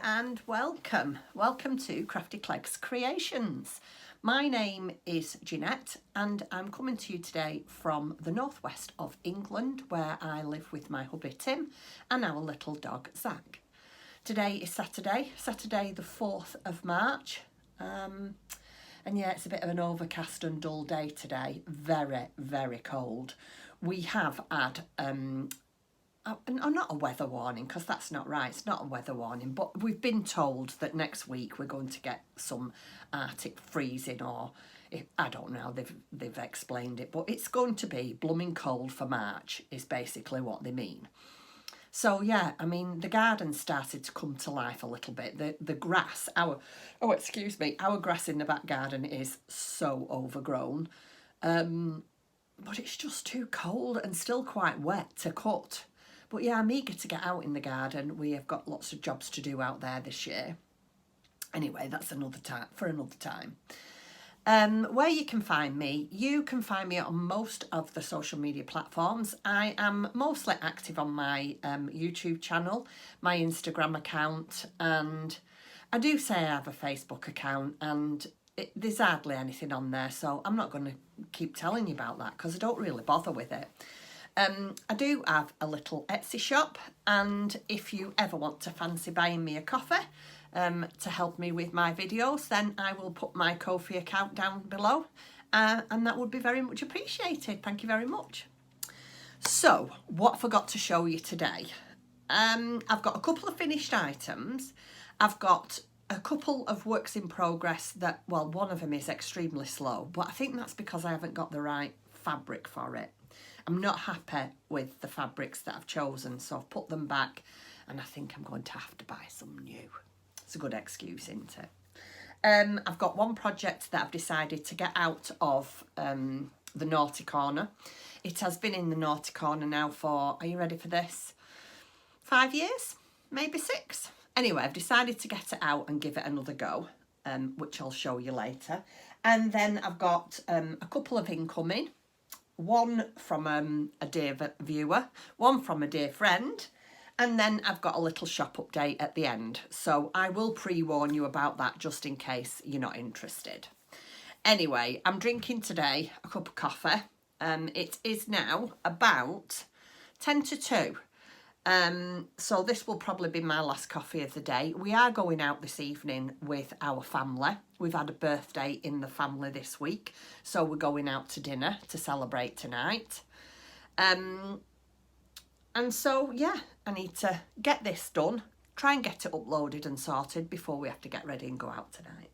and welcome to Crafty Cleggs Creations. My name is Jeanette and I'm coming to you today from the northwest of England, where I live with my hubby Tim and our little dog Zach. Today is Saturday the 4th of March, and yeah, it's a bit of an overcast and dull day today. Very cold. We have had not a weather warning, because that's not right, it's not a weather warning, but we've been told that next week we're going to get some Arctic freezing, or I don't know, they've explained it, but it's going to be blooming cold for March is basically what they mean. So yeah, I mean, the garden started to come to life a little bit. The grass, our grass in the back garden is so overgrown, but it's just too cold and still quite wet to cut. But yeah, I'm eager to get out in the garden. We have got lots of jobs to do out there this year. Anyway, that's another time, for another time. Where you can find me on most of the social media platforms. I am mostly active on my YouTube channel, my Instagram account, and I do say I have a Facebook account, and there's hardly anything on there, so I'm not going to keep telling you about that because I don't really bother with it. I do have a little Etsy shop, and if you ever want to fancy buying me a coffee to help me with my videos, then I will put my Ko-fi account down below, and that would be very much appreciated. Thank you very much. So, what I forgot to show you today. I've got a couple of finished items. I've got a couple of works in progress that, well, one of them is extremely slow, but I think that's because I haven't got the right fabric for it. I'm not happy with the fabrics that I've chosen, so I've put them back, and I think I'm going to have to buy some new. It's a good excuse, isn't it? I've got one project that I've decided to get out of the Naughty Corner. It has been in the Naughty Corner now for, are you ready for this? 5 years? Maybe 6? Anyway, I've decided to get it out and give it another go, which I'll show you later. And then I've got a couple of incoming. One from a dear viewer, one from a dear friend, and then I've got a little shop update at the end. So I will pre-warn you about that just in case you're not interested. Anyway, I'm drinking today a cup of coffee. It is now about 10 to 2. So this will probably be my last coffee of the day. We are going out this evening with our family. We've had a birthday in the family this week, so we're going out to dinner to celebrate tonight. And so, yeah, I need to get this done, try and get it uploaded and sorted before we have to get ready and go out tonight.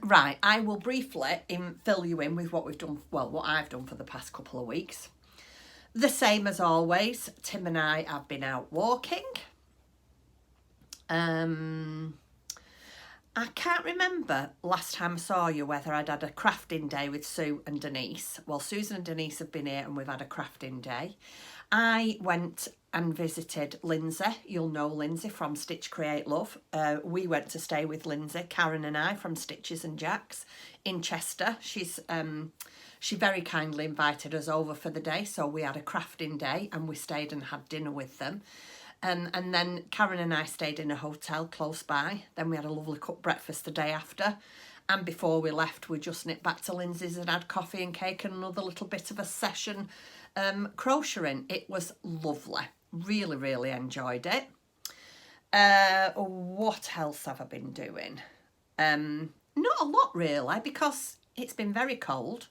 Right, I will briefly fill you in with what we've done, well, what I've done for the past couple of weeks. The same as always, Tim and I have been out walking. I can't remember last time I saw you whether I'd had a crafting day with Sue and Denise. Well, Susan and Denise have been here and we've had a crafting day. I went and visited Lindsay. You'll know Lindsay from Stitch Create Love. We went to stay with Lindsay, Karen and I, from Stitches and Jacks in Chester. She very kindly invited us over for the day, so we had a crafting day and we stayed and had dinner with them. And then Karen and I stayed in a hotel close by. Then we had a lovely cooked breakfast the day after. And before we left, we just nipped back to Lindsay's and had coffee and cake and another little bit of a session crocheting. It was lovely. Really enjoyed it. What else have I been doing? Not a lot really, because it's been very cold.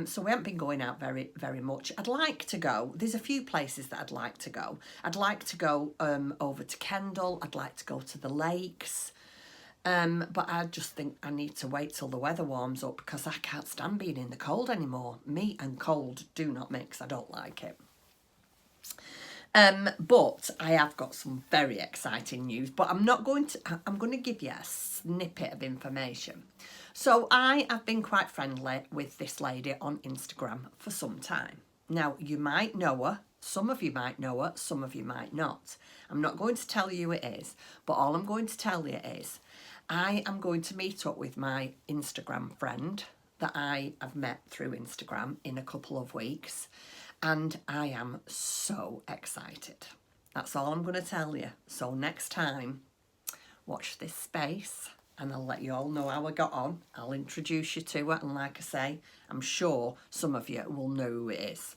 So we haven't been going out very much. I'd like to go. There's a few places that I'd like to go. I'd like to go over to Kendal. I'd like to go to the lakes. But I just think I need to wait till the weather warms up, because I can't stand being in the cold anymore. Me and cold do not mix. I don't like it. But I have got some very exciting news, but I'm going to give you a snippet of information. So I have been quite friendly with this lady on Instagram for some time. Now, you might know her, some of you might know her, some of you might not. I'm not going to tell you who it is, but all I'm going to tell you is I am going to meet up with my Instagram friend that I have met through Instagram in a couple of weeks, and I am so excited. That's all I'm going to tell you. So next time, watch this space and I'll let you all know how I got on. I'll introduce you to it, and like I say, I'm sure some of you will know who it is.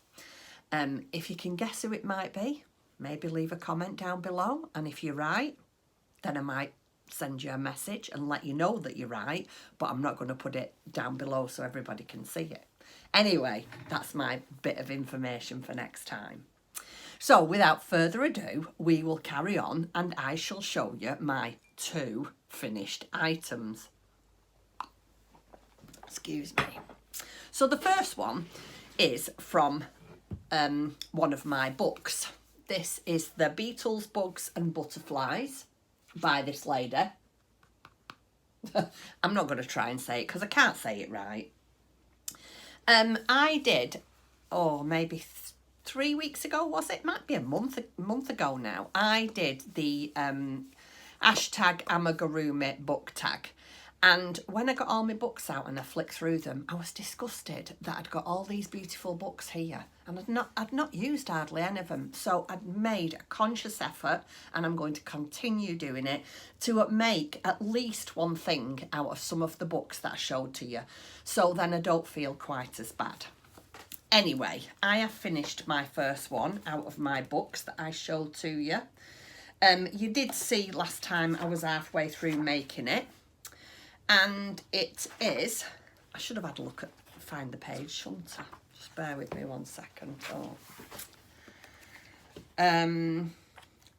If you can guess who it might be, maybe leave a comment down below, and if you're right, then I might send you a message and let you know that you're right, but I'm not going to put it down below so everybody can see it. Anyway, that's my bit of information for next time. So without further ado, we will carry on and I shall show you my 2 finished items. Excuse me. So the first one is from one of my books. This is the Beetles, Bugs and Butterflies by this lady. I'm not going to try and say it because I can't say it right. I did, maybe 3 weeks ago, was it? Might be a month ago now. I did the hashtag amigurumi book tag. And when I got all my books out and I flicked through them, I was disgusted that I'd got all these beautiful books here. And I'd not used hardly any of them. So I'd made a conscious effort, and I'm going to continue doing it, to make at least one thing out of some of the books that I showed to you. So then I don't feel quite as bad. Anyway, I have finished my first one out of my books that I showed to you. You did see last time I was halfway through making it. And it is, I should have had a look at, find the page, shouldn't I? Just bear with me 1 second.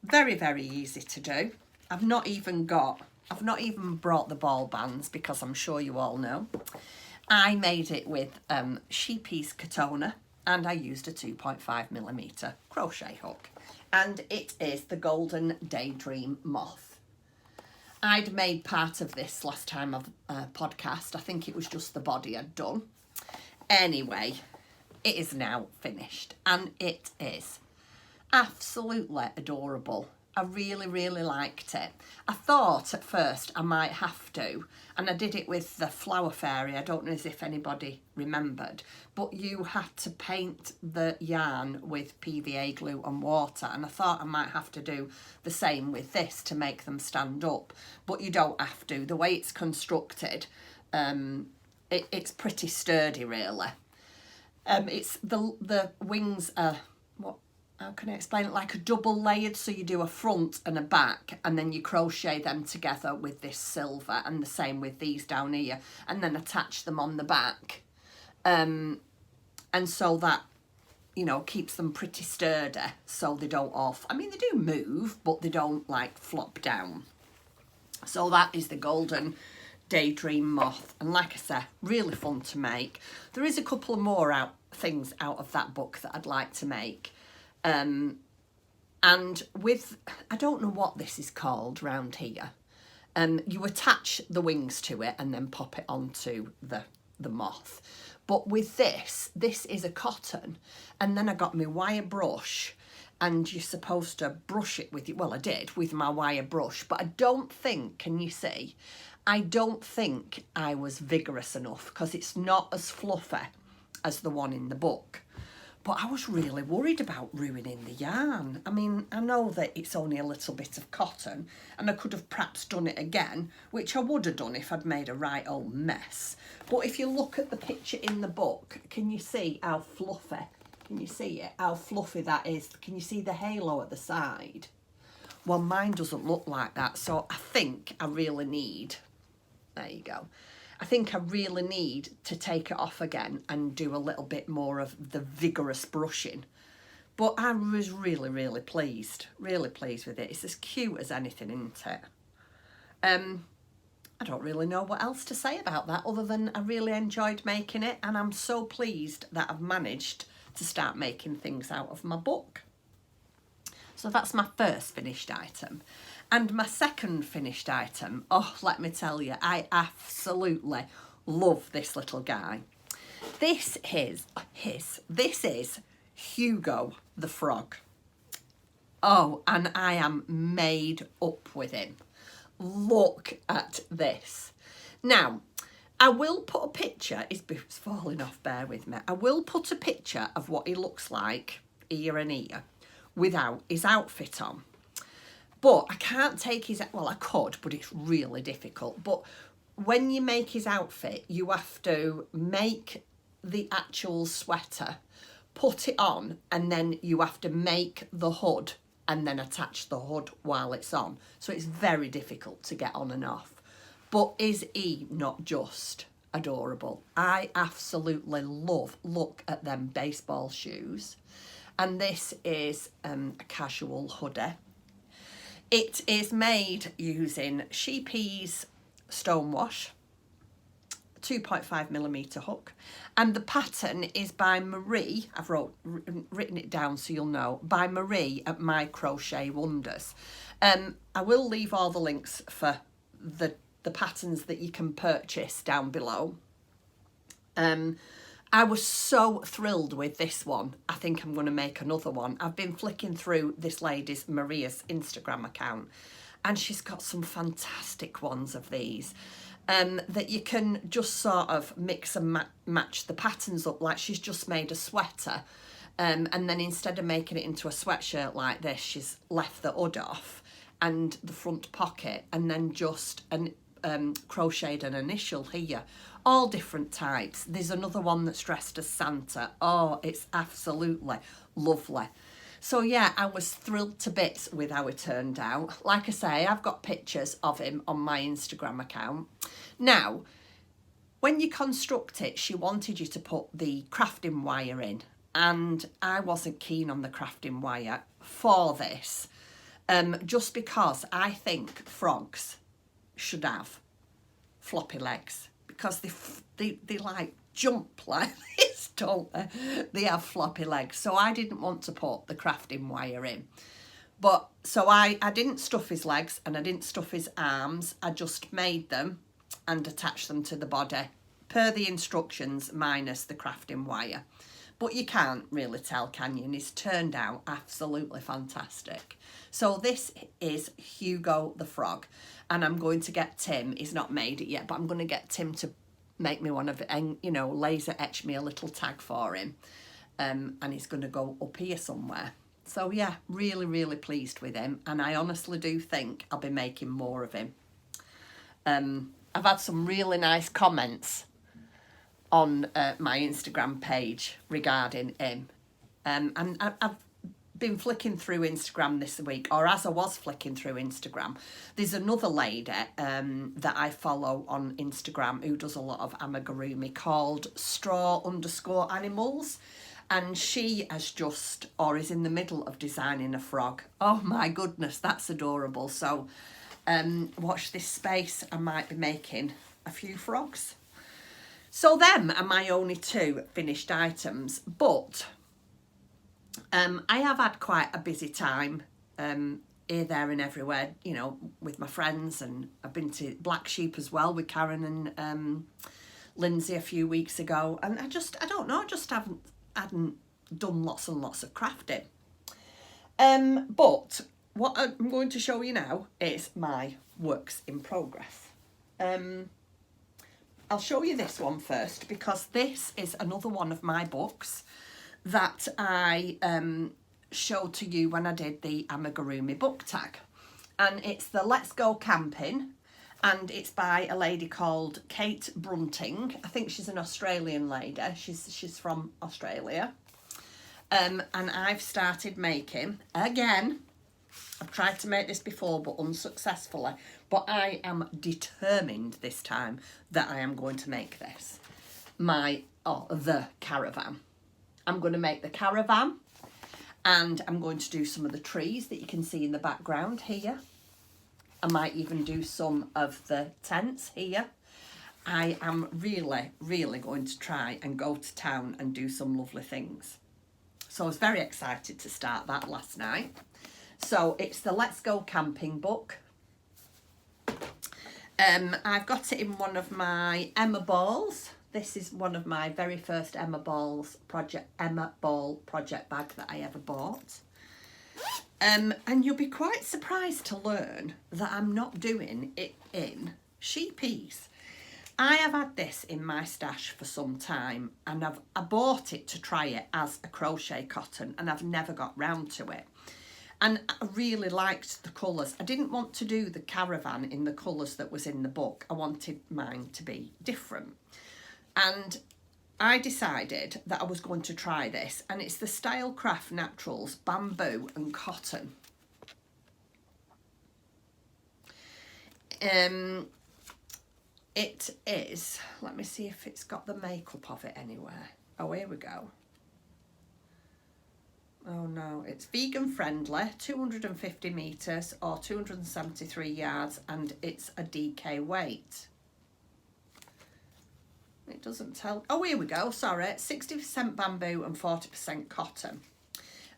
Very, very easy to do. I've not even brought the ball bands because I'm sure you all know. I made it with sheepies katona, and I used a 2.5mm crochet hook. And it is the Golden Daydream Moth. I'd made part of this last time of podcast. I think it was just the body I'd done. Anyway, it is now finished, and it is absolutely adorable. I really, really liked it. I thought at first I might have to, and I did it with the Flower Fairy. I don't know as if anybody remembered, but you had to paint the yarn with PVA glue and water, and I thought I might have to do the same with this to make them stand up, but you don't have to. The way it's constructed, it's pretty sturdy, really. It's the wings are, how can I explain it, like a double layered, so you do a front and a back, and then you crochet them together with this silver, and the same with these down here, and then attach them on the back, and so that, you know, keeps them pretty sturdy, so they don't I mean, they do move, but they don't like flop down. So that is the Golden Daydream Moth, and like I said, really fun to make. There is a couple more things out of that book that I'd like to make. And with, I don't know what this is called round here. You attach the wings to it and then pop it onto the moth. But with this is a cotton, and then I got my wire brush, and you're supposed to brush it with, well, I did with my wire brush, but I don't think, can you see? I don't think I was vigorous enough, because it's not as fluffy as the one in the book. But I was really worried about ruining the yarn. I mean, I know that it's only a little bit of cotton, and I could have perhaps done it again, which I would have done if I'd made a right old mess. But if you look at the picture in the book, can you see how fluffy? Can you see it? How fluffy that is? Can you see the halo at the side? Well, mine doesn't look like that, so I think I really need, there you go. I think I really need to take it off again and do a little bit more of the vigorous brushing. But I was really, really pleased with it. It's as cute as anything, isn't it? I don't really know what else to say about that other than I really enjoyed making it, and I'm so pleased that I've managed to start making things out of my book. So that's my first finished item. And my second finished item, oh, let me tell you, I absolutely love this little guy. This is Hugo the frog. Oh, and I am made up with him. Look at this. Now, I will put a picture, his boot's falling off, bear with me. I will put a picture of what he looks like, ear and ear, without his outfit on. But I can't take his, well, I could, but it's really difficult. But when you make his outfit, you have to make the actual sweater, put it on, and then you have to make the hood and then attach the hood while it's on. So it's very difficult to get on and off. But is he not just adorable? I absolutely love, look at them baseball shoes. And this is a casual hoodie. It is made using Sheepy's Stonewash, 2.5mm hook, and the pattern is by Marie. I've written it down so you'll know, by Marie at My Crochet Wonders. I will leave all the links for the patterns that you can purchase down below. I was so thrilled with this one. I think I'm going to make another one. I've been flicking through this lady's, Maria's, Instagram account, and she's got some fantastic ones of these that you can just sort of mix and match the patterns up. Like she's just made a sweater, and then instead of making it into a sweatshirt like this, she's left the hood off and the front pocket, and then just crocheted an initial here. All different types. There's another one that's dressed as Santa. Oh, it's absolutely lovely. So yeah, I was thrilled to bits with how it turned out. Like I say, I've got pictures of him on my Instagram account. Now, when you construct it, she wanted you to put the crafting wire in, and I wasn't keen on the crafting wire for this, just because I think frogs should have floppy legs, because they like jump like this, don't they? They have floppy legs. So I didn't want to put the crafting wire in. But so I didn't stuff his legs and I didn't stuff his arms. I just made them and attached them to the body per the instructions, minus the crafting wire. But you can't really tell, can you? And it's turned out absolutely fantastic. So this is Hugo the frog, and I'm going to get Tim, he's not made it yet, but I'm going to get Tim to make me one of it and, you know, laser etch me a little tag for him. And he's going to go up here somewhere. So yeah, really, really pleased with him. And I honestly do think I'll be making more of him. I've had some really nice comments on my Instagram page regarding him. And I've been flicking through Instagram this week, or as I was flicking through Instagram, there's another lady that I follow on Instagram who does a lot of amigurumi called straw_animals, and she has just, or is in the middle of designing a frog. Oh my goodness, that's adorable. So watch this space, I might be making a few frogs. So them are my only two finished items, but I have had quite a busy time here, there and everywhere, you know, with my friends, and I've been to Black Sheep as well with Karen and Lindsay a few weeks ago, and I don't know, I just hadn't done lots and lots of crafting. But what I'm going to show you now is my works in progress. I'll show you this one first, because this is another one of my books that I showed to you when I did the amigurumi book tag, and it's the Let's Go Camping, and it's by a lady called Kate Brunting. I think she's an Australian lady. She's from Australia, and I've started making again. I've tried to make this before but unsuccessfully, but I am determined this time that I am going to make this the caravan. I'm going to make the caravan, and I'm going to do some of the trees that you can see in the background here. I might even do some of the tents here. I am really, really going to try and go to town and do some lovely things. So I was very excited to start that last night. So it's the Let's Go Camping book. I've got it in one of my Emma balls. This is one of my very first Emma Ball project bag that I ever bought. And you'll be quite surprised to learn that I'm not doing it in sheepies. I have had this in my stash for some time, and I bought it to try it as a crochet cotton, and I've never got round to it. And I really liked the colours. I didn't want to do the caravan in the colours that was in the book. I wanted mine to be different. And I decided that I was going to try this, and it's the Stylecraft Naturals Bamboo and Cotton. It is, let me see if it's got the makeup of it anywhere. Oh, here we go. Oh no, it's vegan friendly, 250 metres or 273 yards, and it's a DK weight. It doesn't tell. Oh, here we go. Sorry, 60% bamboo and 40% cotton.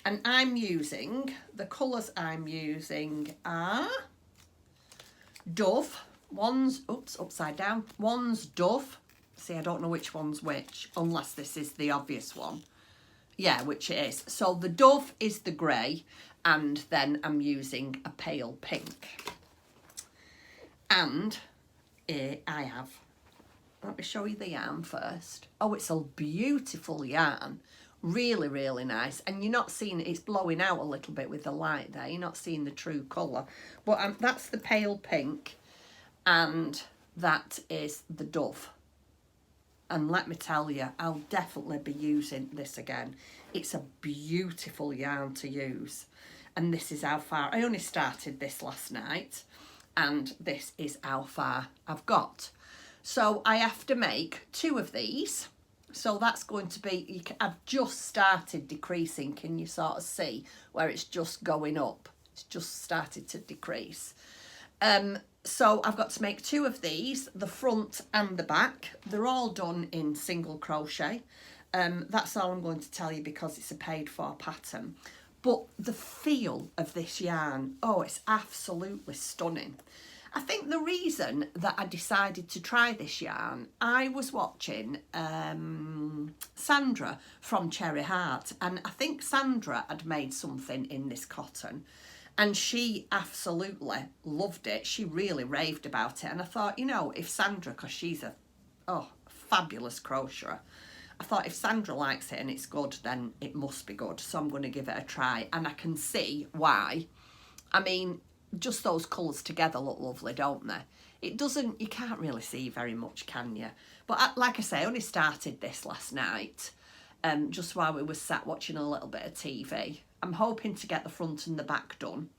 And I'm using, the colours I'm using are Dove. One's, oops, upside down. One's Dove. See, I don't know which one's which, unless this is the obvious one. Yeah, which it is. So the Dove is the grey, and then I'm using a pale pink. And I have, let me show you the yarn first. Oh, it's a beautiful yarn. Really, really nice. And you're not seeing it, it's blowing out a little bit with the light there. You're not seeing the true colour. But that's the pale pink, and that is the Dove. And let me tell you, I'll definitely be using this again. It's a beautiful yarn to use. And this is how far, I only started this last night, and this is how far I've got. So I have to make 2 of these. So that's going to be, I've just started decreasing. Can you sort of see where it's just going up? It's just started to decrease. So I've got to make 2 of these, the front and the back. They're all done in single crochet. That's all I'm going to tell you because it's a paid for pattern. But the feel of this yarn, oh, it's absolutely stunning. I think the reason that I decided to try this yarn, I was watching Sandra from Cherry Heart, and I think Sandra had made something in this cotton, and she absolutely loved it. She really raved about it, and I thought, you know, if Sandra, because she's a fabulous crocheter, I thought if Sandra likes it and it's good, then it must be good. So I'm going to give it a try, and I can see why. I mean, just those colours together look lovely, don't they? It doesn't, you can't really see very much, can you? But like I say, I only started this last night, just while we were sat watching a little bit of TV. I'm hoping to get the front and the back done,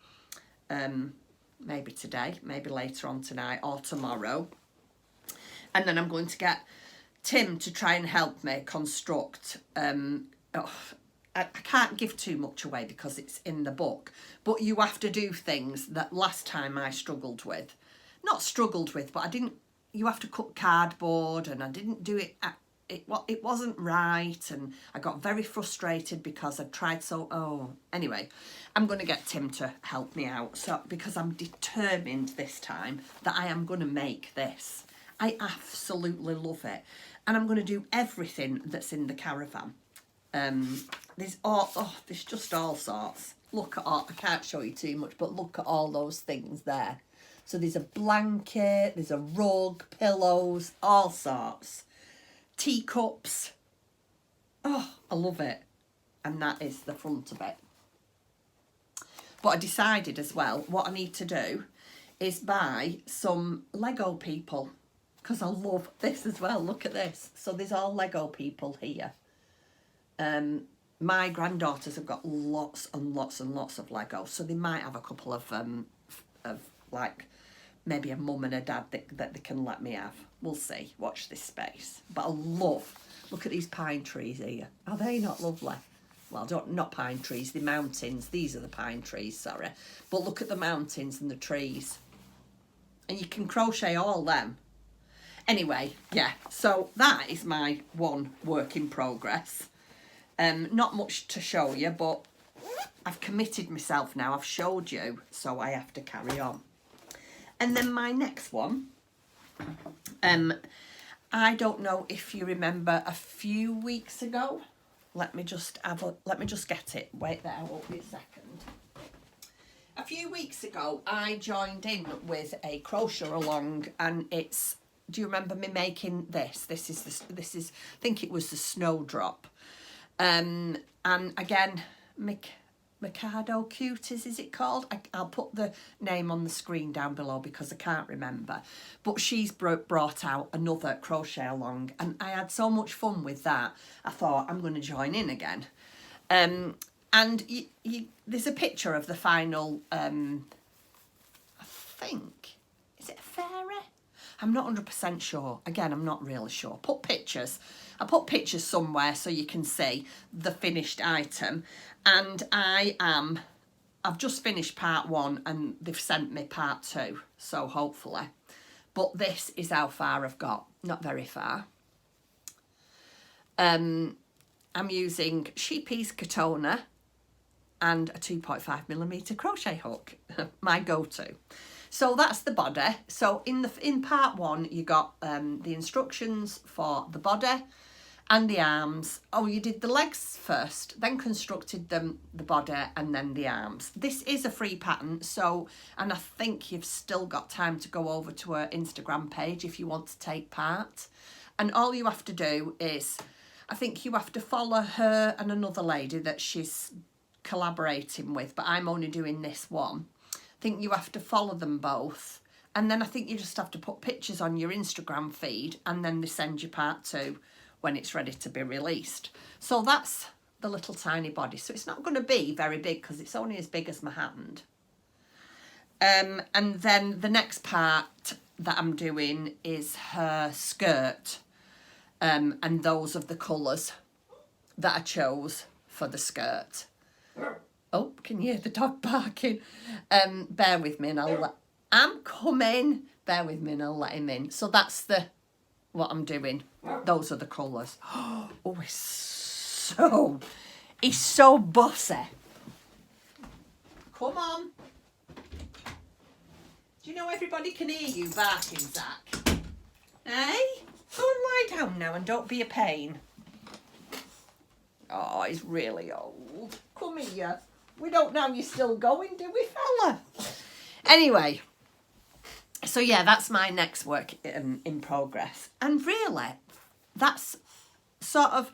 maybe today, maybe later on tonight or tomorrow. And then I'm going to get Tim to try and help me construct, I can't give too much away because it's in the book, but you have to do things that last time I struggled with. Not struggled with, but I didn't, you have to cut cardboard, and I didn't do it, it wasn't right, and I got very frustrated because I tried anyway, I'm going to get Tim to help me out, so because I'm determined this time that I am going to make this. I absolutely love it, and I'm going to do everything that's in the caravan. There's just all sorts. Look at all, I can't show you too much, but look at all those things there. So there's a blanket, there's a rug, pillows, all sorts. Teacups. Oh, I love it. And that is the front of it. But I decided as well, what I need to do is buy some Lego people, because I love this as well. Look at this. So there's all Lego people here. My granddaughters have got lots and lots and lots of Lego, so they might have a couple of like maybe a mum and a dad that they can let me have. We'll see. Watch this space. But I love, look at these pine trees here. Are they not lovely? Well, not pine trees, the mountains. These are the pine trees, sorry. But look at the mountains and the trees. And you can crochet all them. Anyway, yeah, so that is my one work in progress. Not much to show you, but I've committed myself now. I've showed you, so I have to carry on. And then my next one, I don't know if you remember a few weeks ago. Let me just get it. Wait there, I won't be a second. A few weeks ago, I joined in with a Crochet Along, and it's, do you remember me making this? This is, I think it was the snowdrop. And again, my Mikado Cuties, is it called? I'll put the name on the screen down below because I can't remember. But she's brought out another Crochet Along, and I had so much fun with that. I thought I'm going to join in again. And there's a picture of the final, I think, is it a fairy? I'm not 100% sure. Again, I'm not really sure. Put pictures. I put pictures somewhere so you can see the finished item. And I've just finished part 1 and they've sent me part 2. So hopefully. But this is how far I've got. Not very far. I'm using Sheepy's Katona and a 2.5mm crochet hook. My go-to. So that's the body. So in part 1 you got the instructions for the body and the arms. Oh, you did the legs first, then constructed the body and then the arms. This is a free pattern, so, and I think you've still got time to go over to her Instagram page if you want to take part. And all you have to do is, I think you have to follow her and another lady that she's collaborating with, but I'm only doing this one. I think you have to follow them both, and then I think you just have to put pictures on your Instagram feed, and then they send you part 2 when it's ready to be released. So that's the little tiny body. So it's not going to be very big because it's only as big as my hand. And then the next part that I'm doing is her skirt, and those are the colours that I chose for the skirt. Oh, can you hear the dog barking? Bear with me and I'm coming. Bear with me and I'll let him in. So that's what I'm doing. Those are the colours. Oh, he's so bossy. Come on. Do you know everybody can hear you barking, Zach? Hey? Go and lie down now and don't be a pain. Oh, he's really old. Come here. We don't know you're still going, do we, fella? Anyway, so yeah, that's my next work in progress. And really, that's sort of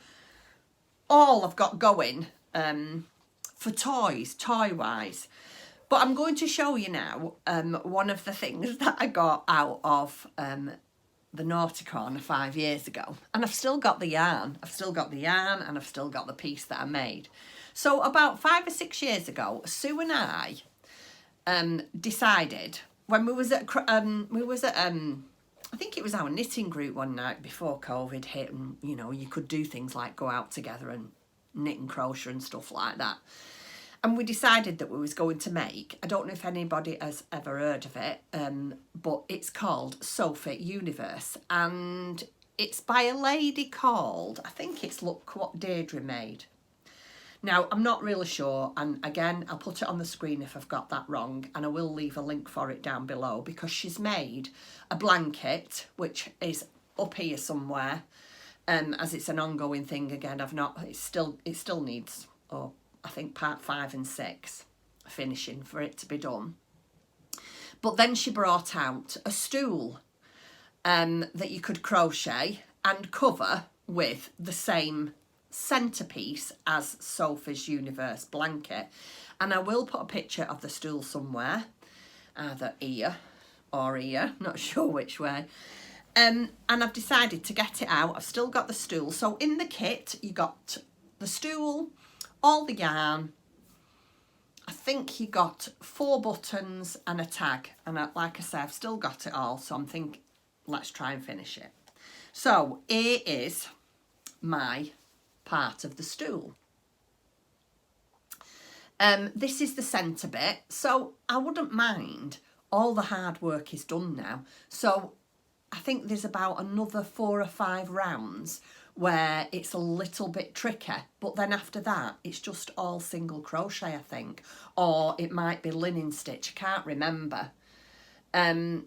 all I've got going for toys, toy-wise. But I'm going to show you now one of the things that I got out of the Nordiccrafter 5 years ago. And I've still got the yarn. And I've still got the piece that I made. So about 5 or 6 years ago, Sue and I decided, when we was at I think it was our knitting group one night before COVID hit, and you know, you could do things like go out together and knit and crochet and stuff like that. And we decided that we was going to make, I don't know if anybody has ever heard of it, but it's called Sophie Universe, and it's by a lady called, I think it's Look What Deirdre Made. Now, I'm not really sure, and again, I'll put it on the screen if I've got that wrong, and I will leave a link for it down below, because she's made a blanket, which is up here somewhere, as it's an ongoing thing. Again, it still needs, I think part 5 and 6 finishing for it to be done. But then she brought out a stool that you could crochet and cover with the same centerpiece as Sophie's Universe blanket, and I will put a picture of the stool somewhere, either here or here, not sure which way. And I've decided to get it out. I've still got the stool. So in the kit you got the stool, all the yarn, I think you got 4 buttons and a tag, and like I say, I've still got it all, so I'm thinking let's try and finish it. So here is my part of the stool. This is the centre bit, so I wouldn't mind. All the hard work is done now, so I think there's about another 4 or 5 rounds where it's a little bit tricky, but then after that it's just all single crochet, I think, or it might be linen stitch, I can't remember.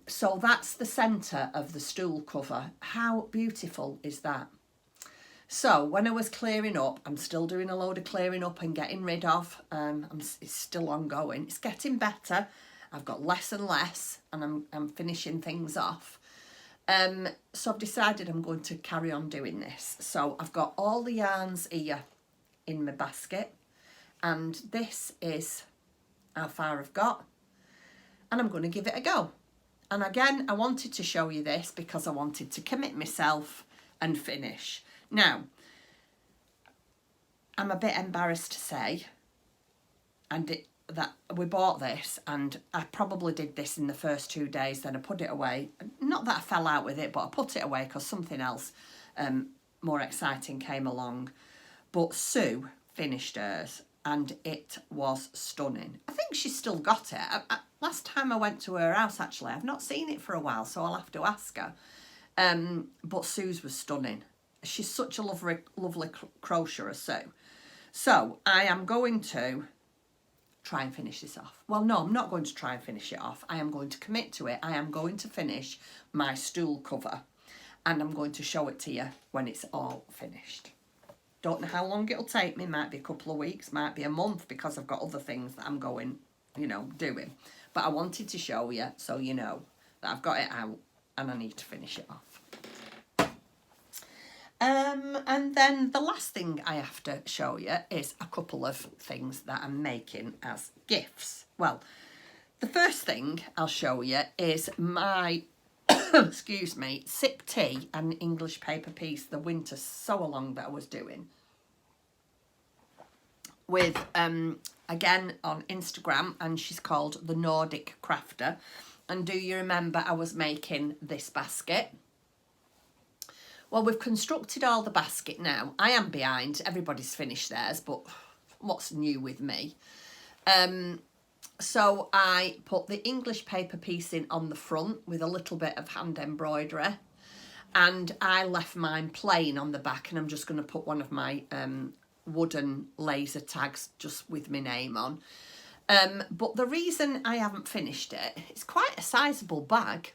So that's the centre of the stool cover. How beautiful is that? So when I was clearing up, I'm still doing a load of clearing up and getting rid of. It's still ongoing. It's getting better. I've got less and less, and I'm finishing things off. So I've decided I'm going to carry on doing this. So I've got all the yarns here in my basket, And this is how far I've got, and I'm going to give it a go. And again, I wanted to show you this because I wanted to commit myself and finish. Now, I'm a bit embarrassed to say, that we bought this, and I probably did this in the first 2 days, then I put it away. Not that I fell out with it, but I put it away because something else more exciting came along. But Sue finished hers, and it was stunning. I think she's still got it. Last time I went to her house, actually, I've not seen it for a while, so I'll have to ask her. But Sue's was stunning. She's such a lovely crocheter, Sue. So I am going to try and finish this off. Well, no, I'm not going to try and finish it off. I am going to commit to it. I am going to finish my stool cover, and I'm going to show it to you when it's all finished. Don't know how long it'll take me. Might be a couple of weeks, might be a month, because I've got other things that I'm going, doing. But I wanted to show you so you know that I've got it out and I need to finish it off. And then the last thing I have to show you is a couple of things that I'm making as gifts. Well, the first thing I'll show you is my, excuse me, sip tea and English paper piece, the winter sew-along that I was doing. With, again, on Instagram, and she's called the Nordiccrafter. And do you remember I was making this basket? Well, we've constructed all the basket now. I am behind. Everybody's finished theirs, but what's new with me? So I put the English paper piece in on the front with a little bit of hand embroidery. And I left mine plain on the back, and I'm just going to put one of my wooden laser tags just with my name on. But the reason I haven't finished it, it's quite a sizable bag.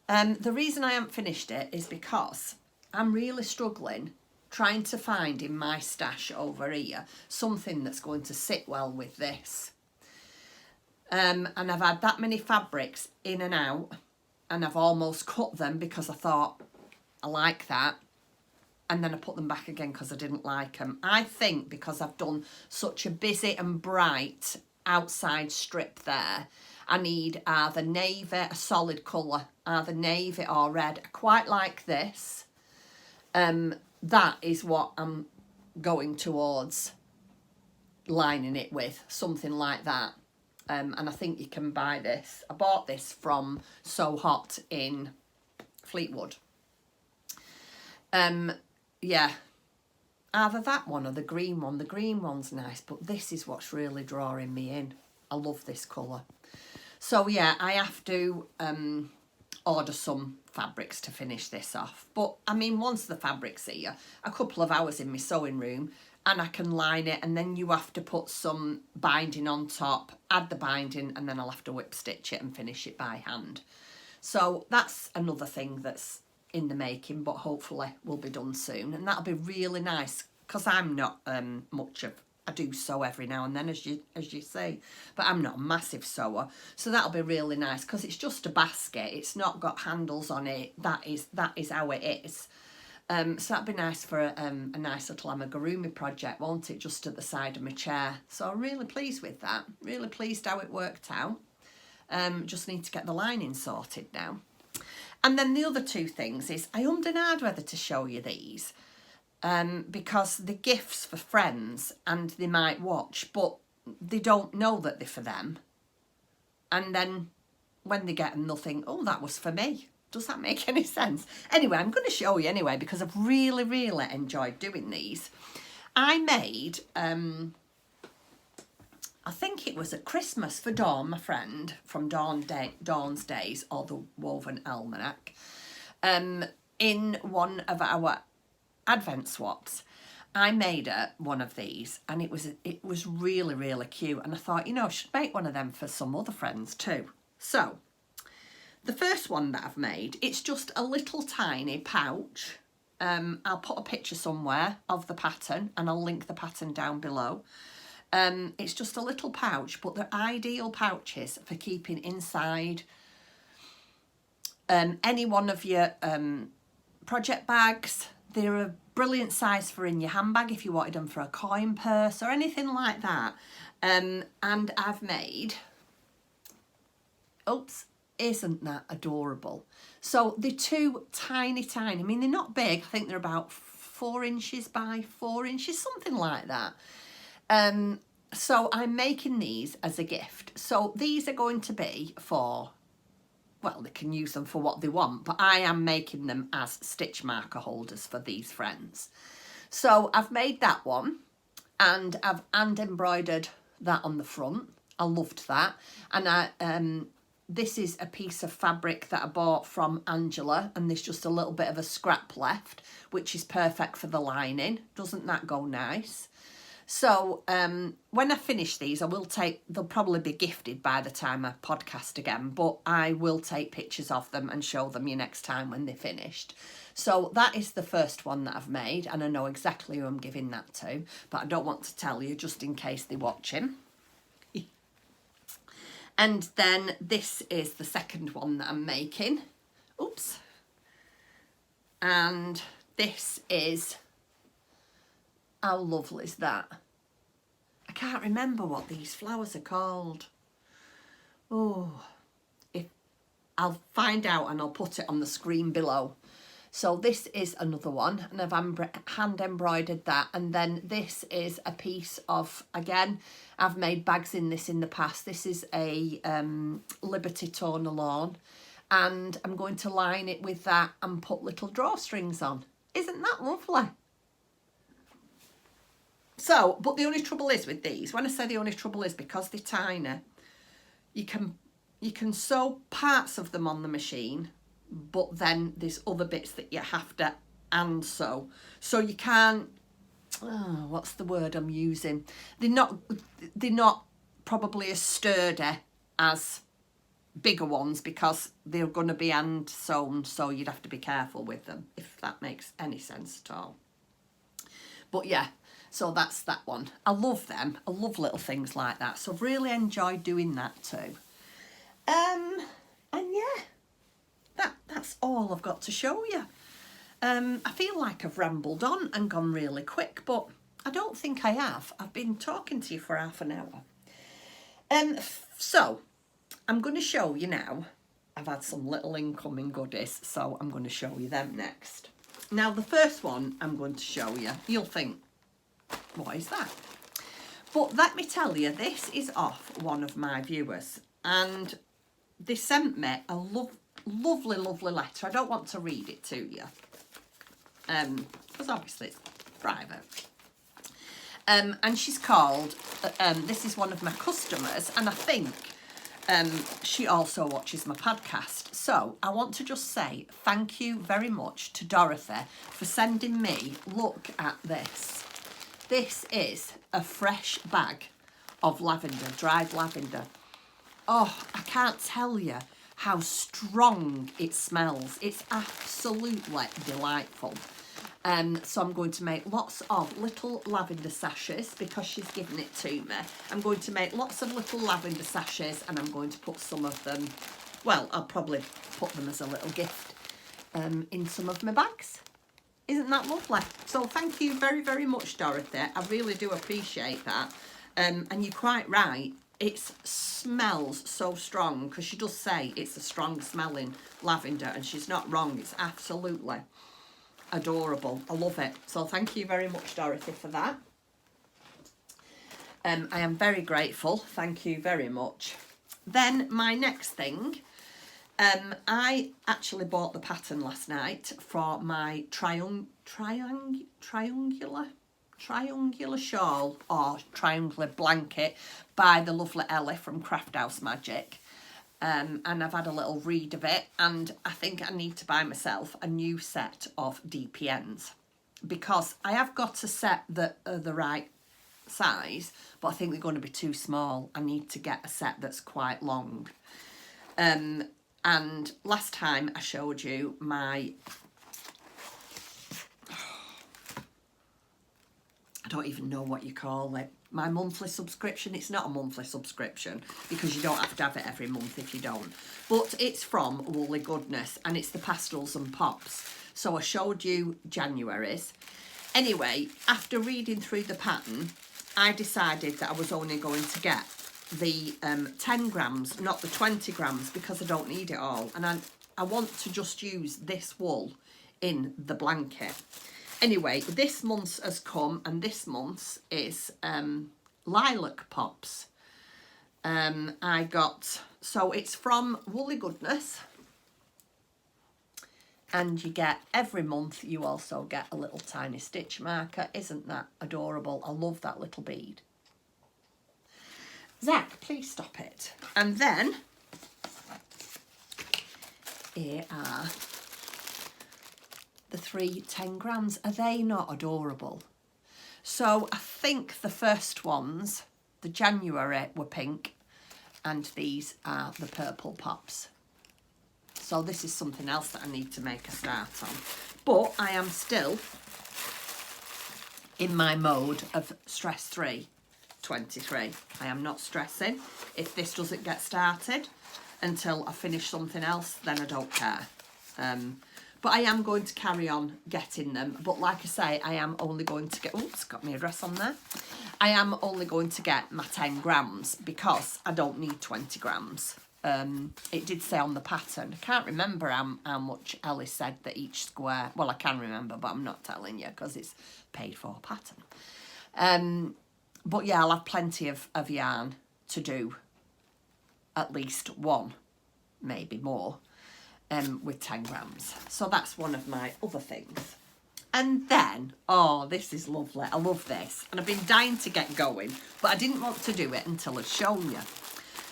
The reason I haven't finished it is because I'm really struggling trying to find in my stash over here something that's going to sit well with this. And I've had that many fabrics in and out, and I've almost cut them because I thought I like that, and then I put them back again because I didn't like them. I think because I've done such a busy and bright outside strip there, I need either navy, a solid colour, either navy or red. I quite like this. That is what I'm going towards lining it with, something like that. And I think you can buy this. I bought this from So Hot in Fleetwood. Yeah, either that one or the green one. The green one's nice, but this is what's really drawing me in. I love this colour. So yeah, I have to order some fabrics to finish this off. But I mean, once the fabric's here, a couple of hours in my sewing room, and I can line it, and then you have to put some binding on top, add the binding, and then I'll have to whip stitch it and finish it by hand. So that's another thing that's in the making, but hopefully will be done soon, and that'll be really nice, because I'm not much of, I do sew every now and then, as you see, but I'm not a massive sewer, so that'll be really nice, because it's just a basket, it's not got handles on it. That is how it is. So that'd be nice for a nice little amigurumi project, won't it, just at the side of my chair. So I'm really pleased with that, really pleased how it worked out. Just need to get the lining sorted now. And then the other two things is, I ummed and ahed whether to show you these, because they're gifts for friends and they might watch, but they don't know that they're for them. And then when they get them, they'll think, oh, that was for me. Does that make any sense? Anyway, I'm going to show you anyway, because I've really, really enjoyed doing these. I made, I think it was at Christmas for Dawn, my friend, from Dawn's Days, or the Woven Almanac, in one of our Advent swaps. I made her one of these, and it was really, really cute. And I thought, I should make one of them for some other friends too. So, the first one that I've made, it's just a little tiny pouch. I'll put a picture somewhere of the pattern, and I'll link the pattern down below. It's just a little pouch, but they're ideal pouches for keeping inside any one of your project bags. They're brilliant size for in your handbag if you wanted them for a coin purse or anything like that. And I've made, oops, isn't that adorable? So they're two tiny, I mean, they're not big. I think they're about 4 inches by 4 inches, something like that. So I'm making these as a gift. So these are going to be for, well, they can use them for what they want, but I am making them as stitch marker holders for these friends. So I've made that one, and I've hand embroidered that on the front. I loved that. And this is a piece of fabric that I bought from Angela, and there's just a little bit of a scrap left, which is perfect for the lining. Doesn't that go nice? So when I finish these, they'll probably be gifted by the time I podcast again, but I will take pictures of them and show them you next time when they're finished. So that is the first one that I've made, and I know exactly who I'm giving that to, but I don't want to tell you just in case they're watching. And then this is the second one that I'm making. Oops. And this is, how lovely is that? I can't remember what these flowers are called. Oh, I'll find out and I'll put it on the screen below. So this is another one, and I've hand embroidered that. And then this is a piece of, again, I've made bags in this in the past. This is a Liberty Toner Lawn, and I'm going to line it with that and put little drawstrings on. Isn't that lovely? So, but the only trouble is with these, when I say the only trouble is because they're tiny, you can sew parts of them on the machine, but then there's other bits that you have to hand sew. So you can't, oh, what's the word I'm using? They're not probably as sturdy as bigger ones because they're going to be hand sewn, so you'd have to be careful with them, if that makes any sense at all. But yeah, so that's that one. I love them. I love little things like that. So I've really enjoyed doing that too. And yeah, that's all I've got to show you. I feel like I've rambled on and gone really quick, but I don't think I have. I've been talking to you for half an hour. So I'm going to show you now. I've had some little incoming goodies, so I'm going to show you them next. Now, the first one I'm going to show you, you'll think, what is that? But let me tell you, this is off one of my viewers, and they sent me a lovely, lovely letter. I don't want to read it to you, because obviously it's private. And she's called, this is one of my customers, and I think she also watches my podcast. So I want to just say thank you very much to Dorothy for sending me, look at this. This is a fresh bag of lavender, dried lavender. Oh, I can't tell you how strong it smells. It's absolutely delightful. So I'm going to make lots of little lavender sachets because she's given it to me. I'm going to make lots of little lavender sachets, and I'm going to put some of them, well, I'll probably put them as a little gift in some of my bags. Isn't that lovely? So thank you very, very much, Dorothy. I really do appreciate that. And you're quite right. It smells so strong, because she does say it's a strong smelling lavender, and she's not wrong. It's absolutely adorable. I love it. So thank you very much, Dorothy, for that. I am very grateful. Thank you very much. Then my next thing, I actually bought the pattern last night for my triangular shawl or triangular blanket by the lovely Ellie from Craft House Magic. And I've had a little read of it, and I think I need to buy myself a new set of DPNs, because I have got a set that are the right size, but I think they're going to be too small. I need to get a set that's quite long. And last time I showed you my, I don't even know what you call it, my monthly subscription. It's not a monthly subscription because you don't have to have it every month if you don't. But it's from Woolly Goodness, and it's the Pastels and Pops. So I showed you January's. Anyway, after reading through the pattern, I decided that I was only going to get the 10 grams, not the 20 grams, because I don't need it all. And I want to just use this wool in the blanket. Anyway, this month's has come, and this month's is lilac pops. I got, so it's from Woolly Goodness. And you get, every month, you also get a little tiny stitch marker. Isn't that adorable? I love that little bead. Zach, please stop it. And then, here are the 3 10 grams. Are they not adorable? So I think the first ones, the January, were pink, and these are the purple pops. So this is something else that I need to make a start on. But I am still in my mode of stress 3, 23. I am not stressing. If this doesn't get started until I finish something else, then I don't care. But I am going to carry on getting them. But like I say, I am only going to get... Oh, it's got my address on there. I am only going to get my 10 grams because I don't need 20 grams. It did say on the pattern. I can't remember how much Ellie said that each square... Well, I can remember, but I'm not telling you because it's paid for pattern. But yeah, I'll have plenty of yarn to do at least one, maybe more, with 10 grams. So that's one of my other things. And then, oh, this is lovely. I love this. And I've been dying to get going, but I didn't want to do it until I'd shown you.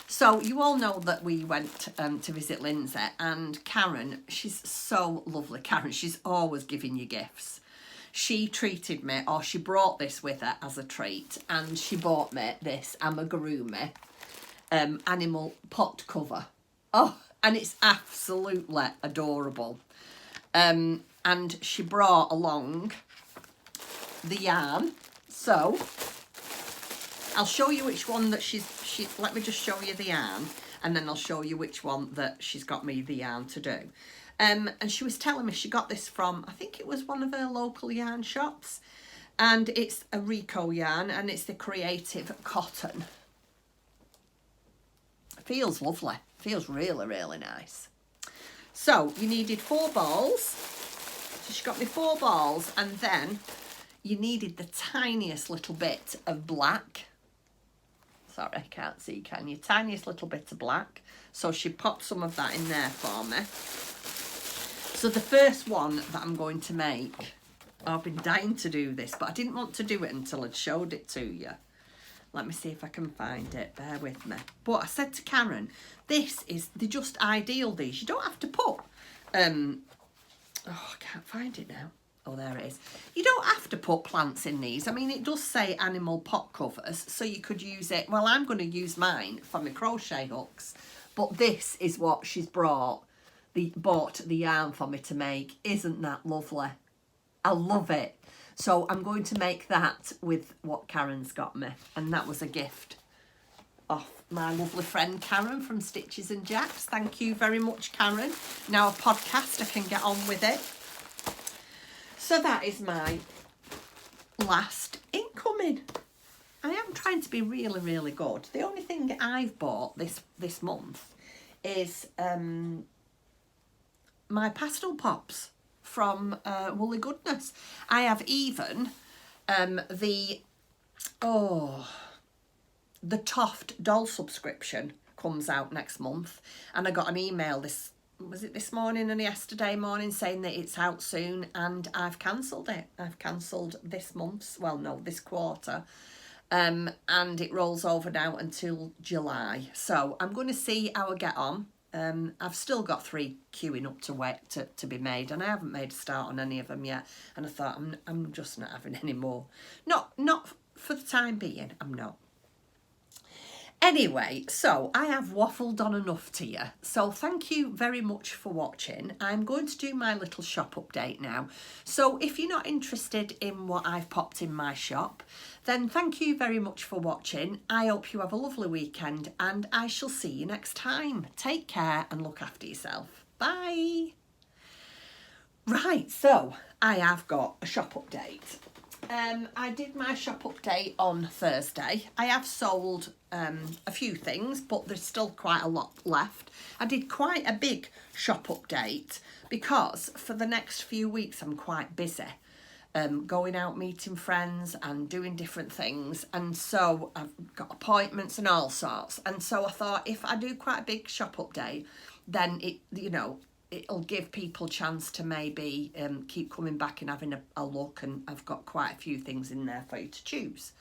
So you all know that we went to visit Lindsay, and Karen, she's so lovely. Karen, she's always giving you gifts. She treated me, or she brought this with her as a treat, and she bought me this amigurumi animal pot cover. Oh, and it's absolutely adorable. And she brought along the yarn. So I'll show you which one that let me just show you the yarn, and then I'll show you which one that she's got me the yarn to do. And she was telling me she got this from, I think it was one of her local yarn shops, and it's a Rico yarn, and it's the Creative Cotton. Feels lovely. Feels really, really nice. So you needed 4 balls. So she got me 4 balls, and then you needed the tiniest little bit of black. Sorry, I can't see, can you? Tiniest little bit of black. So she popped some of that in there for me. So the first one that I'm going to make, I've been dying to do this, but I didn't want to do it until I'd showed it to you. Let me see if I can find it. Bear with me. But I said to Karen, they're just ideal, these. You don't have to put, oh, I can't find it now. Oh, there it is. You don't have to put plants in these. I mean, it does say animal pot covers, so you could use it. Well, I'm going to use mine for my crochet hooks, but this is what she's bought the yarn for me to make. Isn't that lovely? I love it. So I'm going to make that with what Karen's got me, and that was a gift off my lovely friend Karen from Stitches and Jacks. Thank you very much, Karen. Now a podcast, I can get on with it. So that is my last incoming. I am trying to be really, really good. The only thing I've bought this month is my pastel pops from Woolly Goodness. I have even the Toft doll subscription comes out next month, and I got an email this morning and yesterday morning saying that it's out soon, and I've cancelled it. I've cancelled this month's, well, no, this quarter, and it rolls over now until July. So I'm going to see how I get on. I've still got 3 queuing up to be made, and I haven't made a start on any of them yet, and I thought I'm just not having any more. Not for the time being, I'm not. Anyway, so I have waffled on enough to you. So thank you very much for watching. I'm going to do my little shop update now. So if you're not interested in what I've popped in my shop, then thank you very much for watching. I hope you have a lovely weekend, and I shall see you next time. Take care and look after yourself. Bye. Right, so I have got a shop update. I did my shop update on Thursday. I have sold a few things, but there's still quite a lot left. I did quite a big shop update because for the next few weeks I'm quite busy. Going out meeting friends and doing different things, and so I've got appointments and all sorts, and so I thought if I do quite a big shop update, then it'll give people a chance to maybe keep coming back and having a look, and I've got quite a few things in there for you to choose.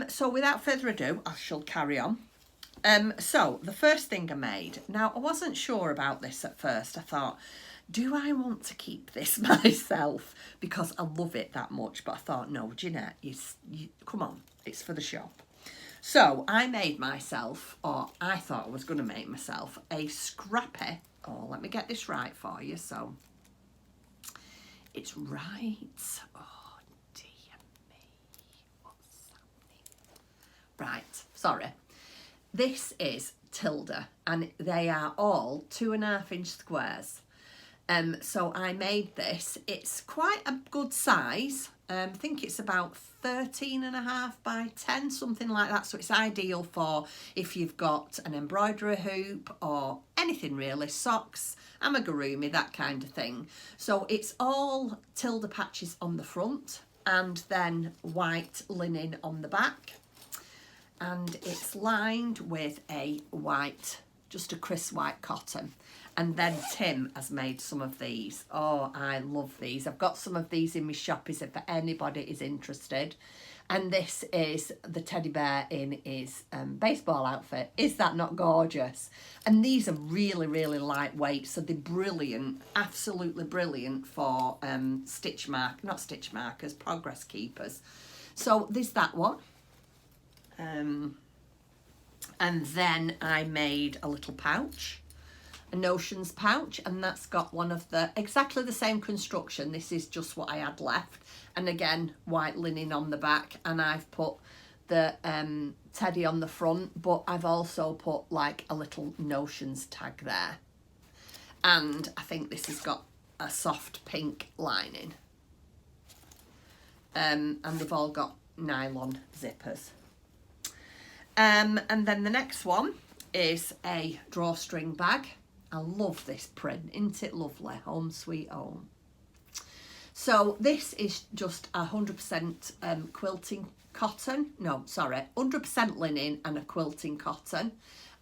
So without further ado, I shall carry on. So the first thing I made, now I wasn't sure about this at first. I thought, do I want to keep this myself because I love it that much? But I thought, no, Jeanette, you come on, it's for the shop. So I made myself, or I thought I was going to make myself, a scrappy. Oh, let me get this right for you. So it's right. Oh, dear me. What's happening? Right, sorry. This is Tilda, and they are all 2.5-inch squares. So I made this. It's quite a good size. I think it's about 13.5 by 10, something like that. So it's ideal for if you've got an embroidery hoop or anything really, socks, amigurumi, that kind of thing. So it's all Tilda patches on the front and then white linen on the back. And it's lined with a white, just a crisp white cotton. And then Tim has made some of these. Oh, I love these. I've got some of these in my shop if anybody is interested. And this is the teddy bear in his baseball outfit. Is that not gorgeous? And these are really, really lightweight. So they're brilliant, absolutely brilliant for not stitch markers, progress keepers. So there's that one. And then I made a little pouch. A notions pouch, and that's got one of the exactly the same construction. This is just what I had left, and again white linen on the back, and I've put the teddy on the front, but I've also put like a little notions tag there, and I think this has got a soft pink lining, and they've all got nylon zippers. And then the next one is a drawstring bag. I love this print, isn't it lovely? Home sweet home. So this is just 100% quilting cotton. No, sorry, 100% linen and a quilting cotton.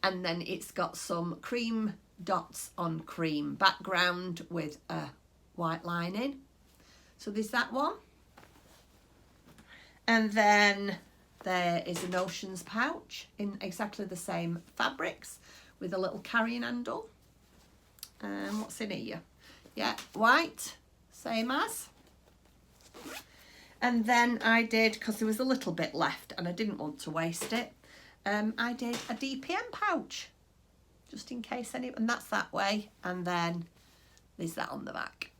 And then it's got some cream dots on cream background with a white lining. So there's that one. And then there is a notions pouch in exactly the same fabrics with a little carrying handle. What's in here? Yeah, white, same as. And then I did, because there was a little bit left and I didn't want to waste it, I did a DPM pouch, just in case any, and that's that way. And then there's that on the back.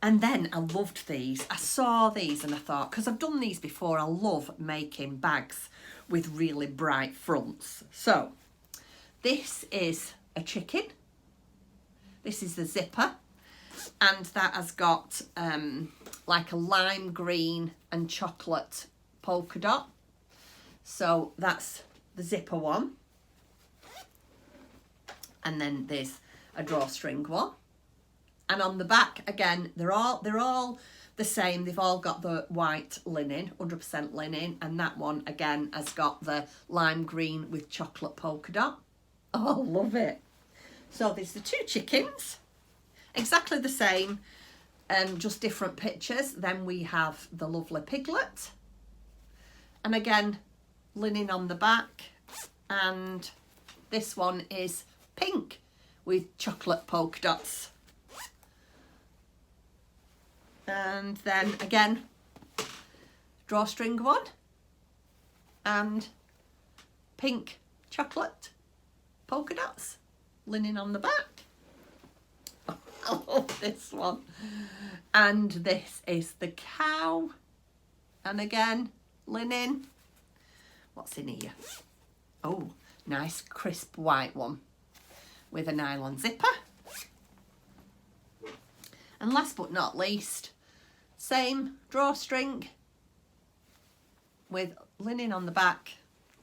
And then I loved these. I saw these and I thought, because I've done these before, I love making bags with really bright fronts. So this is a chicken. This is the zipper, and that has got like a lime green and chocolate polka dot. So that's the zipper one. And then there's a drawstring one. And on the back, again, they're all the same. They've all got the white linen, 100% linen, and that one again has got the lime green with chocolate polka dot. Oh, love it. So there's the two chickens, exactly the same, just different pictures. Then we have the lovely piglet, and again linen on the back, and this one is pink with chocolate polka dots. And then again drawstring one and pink chocolate polka dots, linen on the back. Oh, I love this one. And this is the cow, and again linen. What's in here? Oh, nice crisp white one with a nylon zipper. And last but not least, same drawstring with linen on the back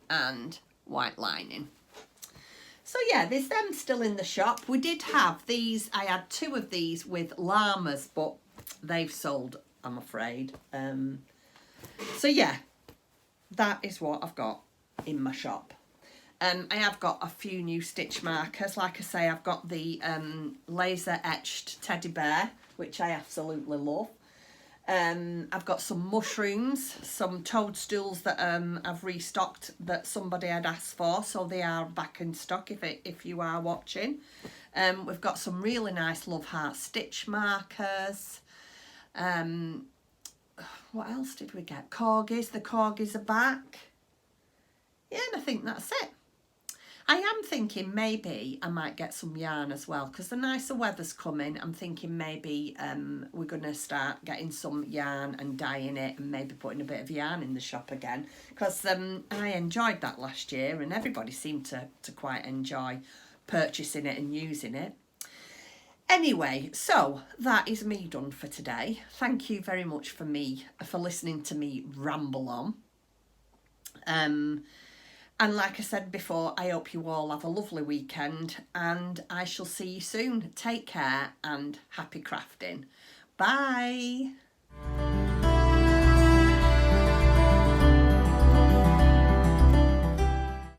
and white lining. So yeah, there's them still in the shop. We did have these, I had 2 of these with llamas, but they've sold, I'm afraid. So yeah, that is what I've got in my shop. I have got a few new stitch markers. Like I say, I've got the laser etched teddy bear, which I absolutely love. I've got some mushrooms, some toadstools that I've restocked that somebody had asked for, so they are back in stock if you are watching. We've got some really nice love heart stitch markers. What else did we get? Corgis. The corgis are back. Yeah, and I think that's it. I am thinking maybe I might get some yarn as well, because the nicer weather's coming. I'm thinking maybe we're going to start getting some yarn and dyeing it, and maybe putting a bit of yarn in the shop again, because I enjoyed that last year and everybody seemed to quite enjoy purchasing it and using it. Anyway, so that is me done for today. Thank you very much for listening to me ramble on. And like I said before, I hope you all have a lovely weekend, and I shall see you soon. Take care and happy crafting. Bye.